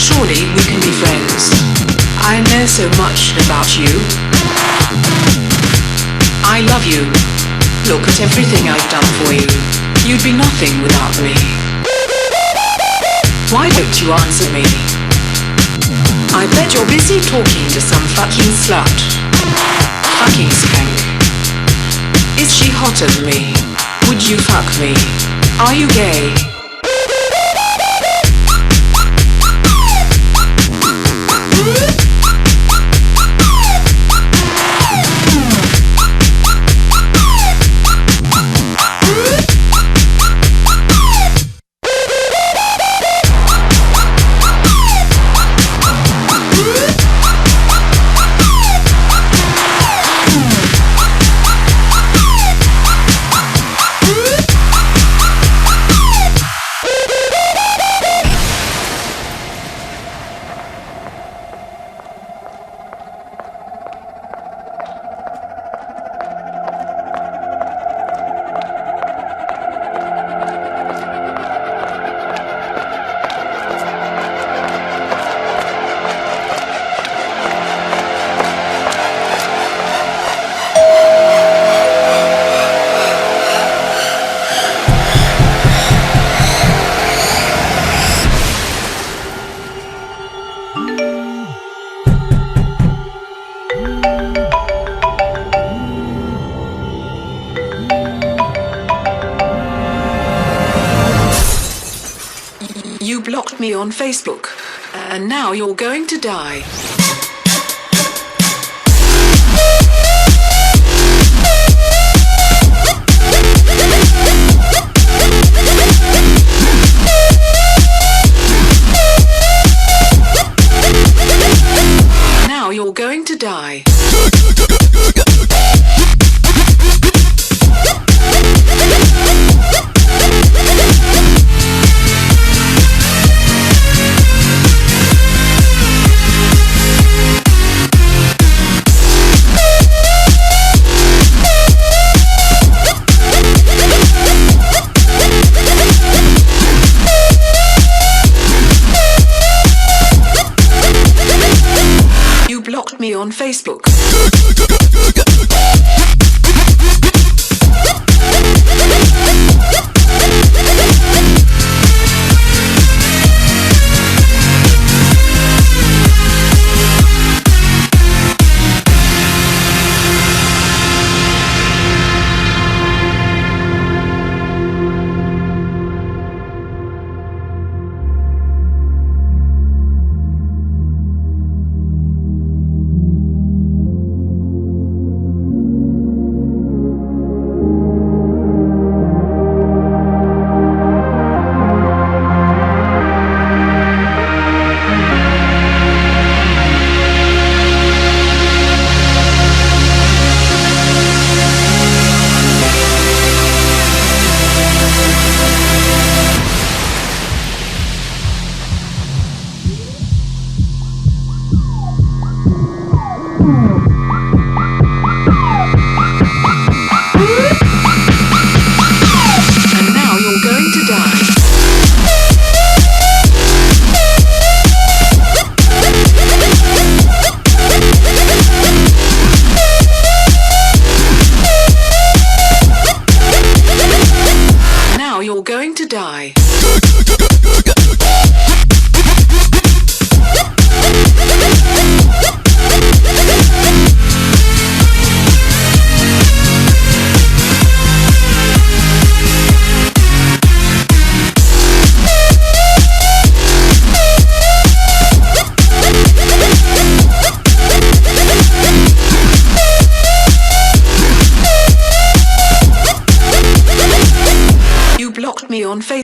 Surely we can be friends. I know so much about you. I love you. Look at everything I've done for you. You'd be nothing without me. Why don't you answer me? I bet you're busy talking to some fucking slut. Fucking skank. Is she hotter than me? Would you fuck me? Are you gay? You blocked me on Facebook, and now you're going to die. Now you're going to die. You blocked me on Facebook.